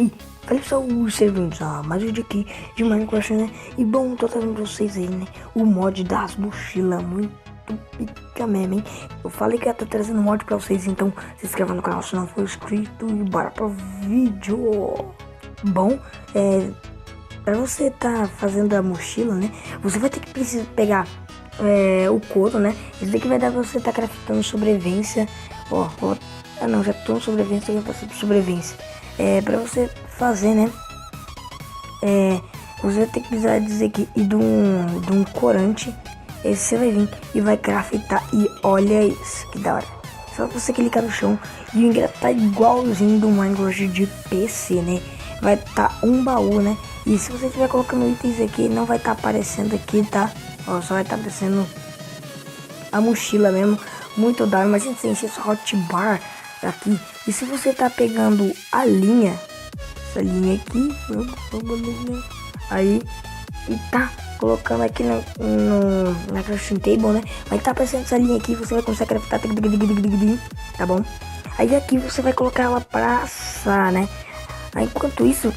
E olha só os servidores, mais um vídeo aqui de Minecraft, né? E bom, tô trazendo pra vocês aí, né? O mod das mochilas, muito pica mesmo, hein? Eu falei que ia estar trazendo mod pra vocês, então se inscreva no canal se não for inscrito e bora pro vídeo. Bom, pra você tá fazendo a mochila, né? Você vai ter que precisar pegar o couro, né? Isso daqui vai dar pra você tá craftando sobrevivência. Ah não, já tô no sobrevivência, já passei por sobrevivência. Pra você fazer, né? Você vai ter que precisar dizer que e de um corante. Esse você vai vir e vai craftar. E olha isso, que da hora. Só você clicar no chão e o ingresso tá igualzinho do Minecraft de PC, né? Vai estar um baú, né? E se você estiver colocando itens aqui, não vai estar aparecendo aqui, tá? Ó, só vai estar aparecendo a mochila mesmo. Muito da hora. Imagina se encher essa hotbar aqui. E se você tá pegando a linha, essa linha aqui, aí, e tá colocando aqui na crafting table, né? Vai estar aparecendo essa linha aqui, você vai começar a craftar, tá bom? Aí aqui você vai colocar ela pra assar, né? Aí, enquanto isso,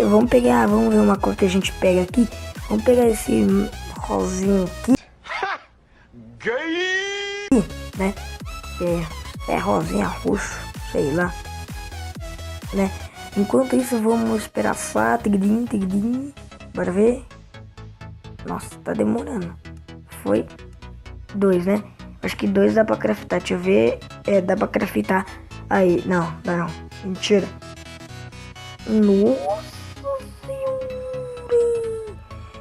vamos ver uma cor que a gente pega aqui. Vamos pegar esse rosinho aqui, né? É rosinha, roxo, sei lá, né? Enquanto isso, vamos esperar assar, bora ver. Nossa, tá demorando. Foi 2, né? Acho que 2 dá pra craftar, deixa eu ver. Dá pra craftar. Aí, não, dá não. Mentira. Nossa senhora.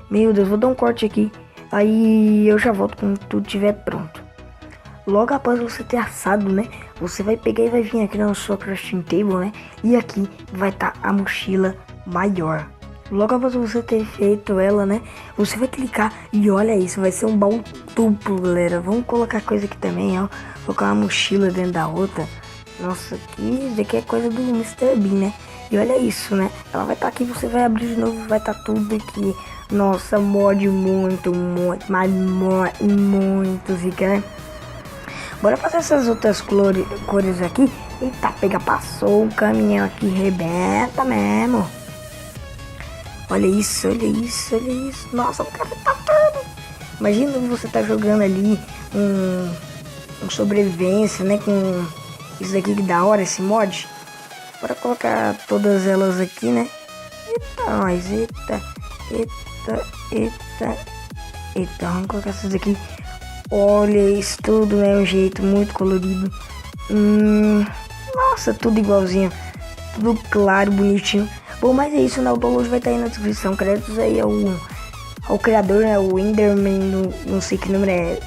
Meu Deus, vou dar um corte aqui. Aí eu já volto quando tudo estiver pronto. Logo após você ter assado, né? Você vai pegar e vai vir aqui na sua crafting table, né? E aqui vai estar a mochila maior. Logo após você ter feito ela, né? Você vai clicar e olha isso, vai ser um baú duplo, galera. Vamos colocar coisa aqui também, ó. Colocar uma mochila dentro da outra. Nossa, isso daqui é coisa do Mr. Bean, né? E olha isso, né? Ela vai estar aqui, você vai abrir de novo, vai estar tudo aqui. Nossa, mod muito, mas muito fica, né? Bora fazer essas outras cores aqui. Eita, passou um caminhão aqui, rebenta mesmo. Olha isso, olha isso, olha isso. Nossa, o cara tá tudo. Imagina você tá jogando ali um sobrevivência, né? Com isso daqui que da hora, esse mod. Bora colocar todas elas aqui, né? Eita, nós, eita. Vamos colocar essas aqui. Olha isso tudo, né? Um jeito muito colorido. Nossa, tudo igualzinho. Tudo claro, bonitinho. Bom, mas é isso, né? O download vai estar aí na descrição. Créditos aí ao criador, né? O Enderman, não sei que número é,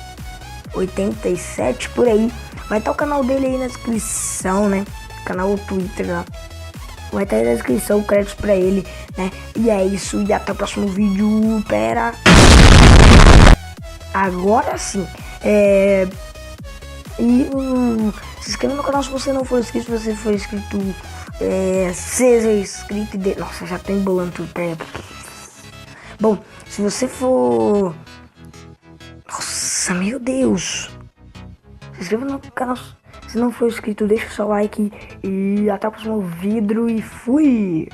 87, por aí. Vai estar o canal dele aí na descrição, né? Canal Twitter lá. Vai estar aí na descrição, créditos pra ele, né? E é isso, e até o próximo vídeo. Pera. Agora sim. Se inscreva no canal se você não for inscrito. Se você for inscrito, seja inscrito e nossa, já tô embolando tudo. Bom, se você for... Nossa, meu Deus. Se inscreva no canal. Se não for inscrito, deixa o seu like. E até o próximo vídeo e fui!